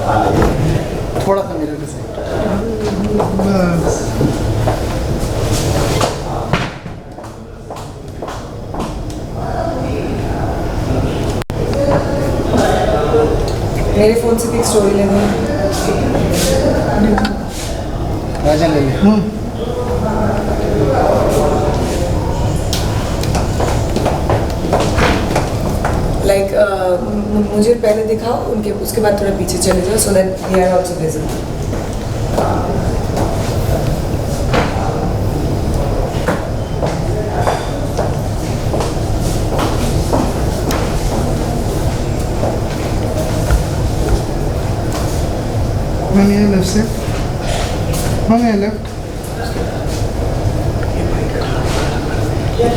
थोड़ा सा मिरर के साइड बस। मेरे फ़ोन से भी एक स्टोरी ले दो। राजा ले ले। लाइक मुझे पहले दिखाओ, उनके उसके बाद थोड़ा पीछे चले जाओ, so that they are also visible. One here left side. One here left.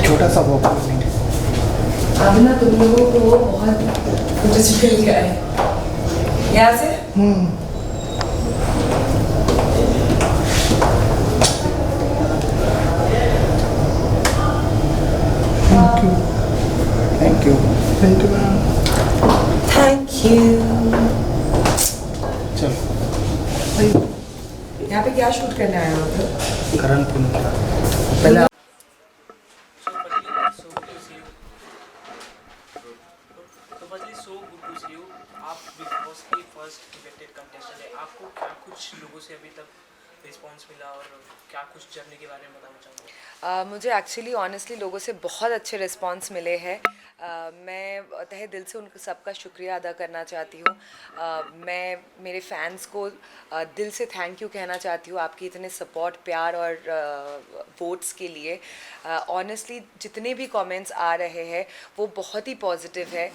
छोटा सा वॉक करने। अब ना तुम लोगों को वो बहुत कुछ मिल गया है यहाँ से। Thank you ma'am. Thank you. चलो यहाँ पे क्या शूट करने आया हो तो? करण पुन पहले आप बिग बॉस की फर्स्ट इलेक्टेड कंटेस्टेंट है, आपको क्या कुछ लोगों से अभी तक रिस्पांस मिला और क्या कुछ जर्नी के बारे में बताना चाहूँगा? मुझे एक्चुअली ऑनेस्टली लोगों से बहुत अच्छे रिस्पांस मिले हैं। मैं तहे दिल से उन सबका शुक्रिया अदा करना चाहती हूँ। मैं मेरे फैंस को दिल से थैंक यू कहना चाहती हूँ आपकी इतने सपोर्ट, प्यार और वोट्स के लिए। ऑनेस्टली जितने भी कमेंट्स आ रहे हैं वो बहुत ही पॉजिटिव है।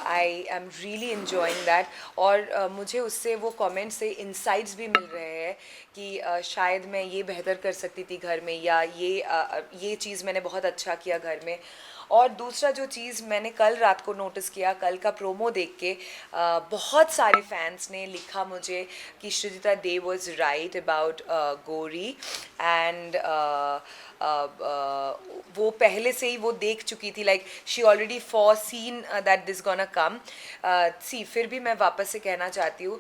I am really enjoying that. और मुझे उससे वो कमेंट्स से इंसाइट्स भी मिल रहे हैं कि शायद मैं ये बेहतर कर सकती थी घर में, या ये चीज़ मैंने बहुत अच्छा किया घर में। और दूसरा जो चीज़ मैंने कल रात को नोटिस किया, कल का प्रोमो देख के बहुत सारे फैंस ने लिखा मुझे कि Shreejita they was right about Gauri, and वो पहले से ही वो देख चुकी थी, like she already foreseen that this gonna come. See फिर भी मैं वापस से कहना चाहती हूँ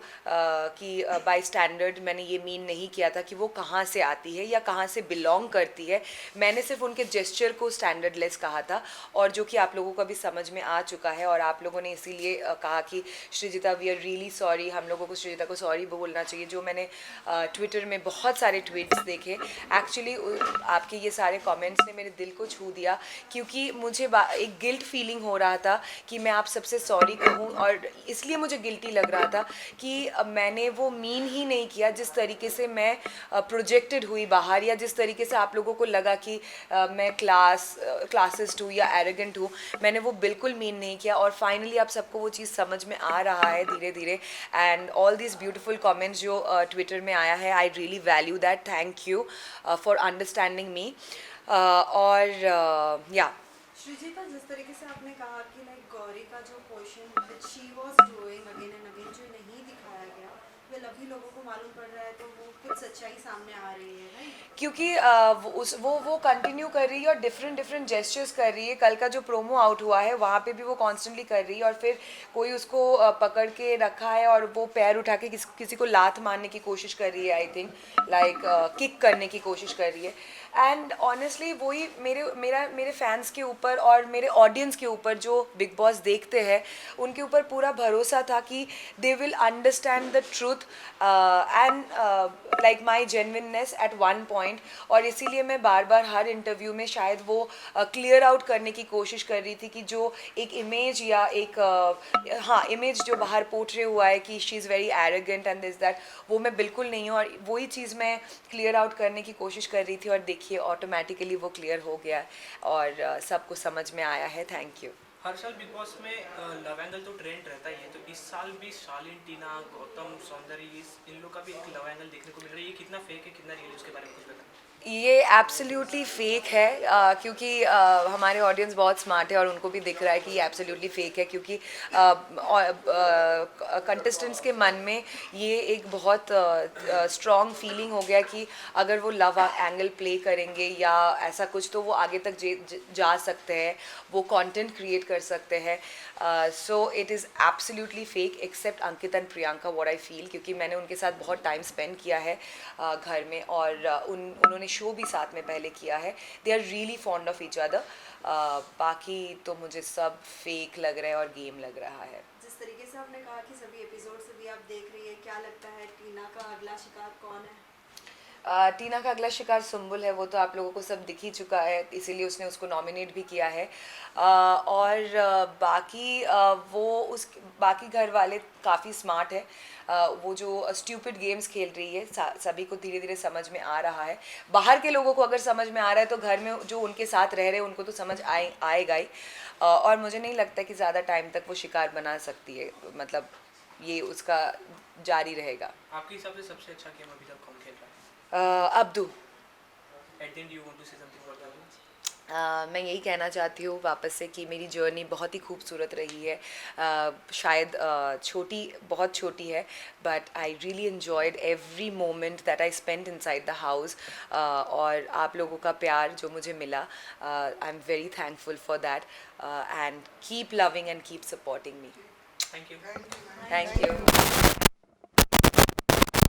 कि बाय स्टैंडर्ड मैंने ये मीन नहीं किया था कि वो कहाँ से आती है या कहाँ से बिलोंग करती है। मैंने सिर्फ उनके जेस्चर को स्टैंडर्डलेस कहा था, और जो कि आप लोगों को भी समझ में आ चुका है। और आप लोगों ने इसीलिए कहा कि Shrijita we are really sorry, हम लोगों को श्रीजिता को सॉरी बोलना चाहिए। जो मैंने ट्विटर में बहुत सारे ट्वीट्स देखे, एक्चुअली आपके ये सारे कमेंट्स ने मेरे दिल को छू दिया, क्योंकि मुझे एक गिल्ट फीलिंग हो रहा था कि मैं आप सबसे सॉरी कहूँ, और इसलिए मुझे गिल्टी लग रहा था कि मैंने वो मीन ही नहीं किया जिस तरीके से मैं प्रोजेक्टेड हुई बाहर, या जिस तरीके से आप लोगों को लगा कि मैं क्लासिस्ट हूँ या एरोगेंट हूँ। मैंने वो बिल्कुल मीन नहीं किया, और फाइनली आप सबको वो चीज़ समझ में आ रहा है धीरे धीरे। And all this beautiful comments जो ट्विटर में आया है, I really value that. Thank you for understanding me. और या श्रीजिता, जिस तरीके से आपने कहा कि लाइक गौरी का जो portion which she was doing again and again जो नहीं दिखाया गया, वो अभी लोगों को मालूम पड़ रहा है, तो वो कुछ सच्चाई सामने आ रही है, राइट? क्योंकि वो कंटिन्यू कर रही है और डिफरेंट जेस्चर्स कर रही है। कल का जो प्रोमो आउट हुआ है वहाँ पे भी वो कॉन्स्टेंटली कर रही है, और फिर कोई उसको पकड़ के रखा है और वो पैर उठा के किसी को लात मारने की कोशिश कर रही है, आई थिंक लाइक किक करने की कोशिश कर रही है। एंड ऑनेस्टली वही मेरे फैंस के ऊपर और मेरे ऑडियंस के ऊपर जो बिग बॉस देखते हैं उनके ऊपर पूरा भरोसा था कि they will understand the truth and like my genuineness at one point. और इसीलिए मैं बार बार हर इंटरव्यू में शायद वो क्लियर आउट करने की कोशिश कर रही थी कि जो एक इमेज या एक हाँ इमेज जो बाहर पोर्ट्रे हुआ है कि she is very arrogant and this that, वो मैं बिल्कुल नहीं हूँ। और वही चीज़ मैं क्लियर आउट करने की कोशिश कर रही थी, और देखिए ऑटोमेटिकली वो क्लियर हो गया और सबको समझ में आया है। Thank you. हर साल बिग बॉस में लव एंगल तो ट्रेंड रहता ही है, तो इस साल भी शालीन, टीना, गौतम, सौंदर्य, इन लोग का भी एक लव एंगल देखने को मिल रहा है। ये कितना फेक है, कितना रियल है, उसके बारे में कुछ बताएं। ये एब्सोल्युटली फेक है क्योंकि हमारे ऑडियंस बहुत स्मार्ट है और उनको भी दिख रहा है कि ये एब्सोल्युटली फेक है क्योंकि कंटेस्टेंट्स के मन में ये एक बहुत स्ट्रॉन्ग फीलिंग हो गया कि अगर वो लव एंगल प्ले करेंगे या ऐसा कुछ तो वो आगे तक जा सकते हैं, वो कंटेंट क्रिएट कर सकते हैं. So it is absolutely fake except Ankit and Priyanka what I feel, क्योंकि मैंने उनके साथ बहुत टाइम स्पेंड किया है घर में और उन्होंने शो भी साथ में पहले किया है. They are really fond of each other. बाकी तो मुझे सब फेक लग रहा है और गेम लग रहा है. जिस तरीके से आपने कहा कि सभी एपिसोड से भी आप देख रही है, क्या लगता है टीना का अगला शिकार कौन है? टीना का अगला शिकार सुम्बुल है. वो तो आप लोगों को सब दिख ही चुका है, इसीलिए उसने उसको नॉमिनेट भी किया है. और बाकी बाकी घर वाले काफ़ी स्मार्ट है. वो जो स्ट्यूपिड गेम्स खेल रही है सभी को धीरे धीरे समझ में आ रहा है. बाहर के लोगों को अगर समझ में आ रहा है तो घर में जो उनके साथ रह रहे हैं उनको तो समझ आएगा ही. और मुझे नहीं लगता कि ज़्यादा टाइम तक वो शिकार बना सकती है. मतलब ये उसका जारी रहेगा. आपके हिसाब से सबसे अच्छा गेम अभी तक कौन खेल रहा है? Abdu. At the end you want to say something about that? मैं यही कहना चाहती हूँ वापस से कि मेरी जर्नी बहुत ही खूबसूरत रही है. शायद बहुत छोटी है, but I really enjoyed every moment that I spend inside the house. और आप लोगों का प्यार जो मुझे मिला, I am very thankful for that. And keep loving and keep supporting me. Thank you. Thank you.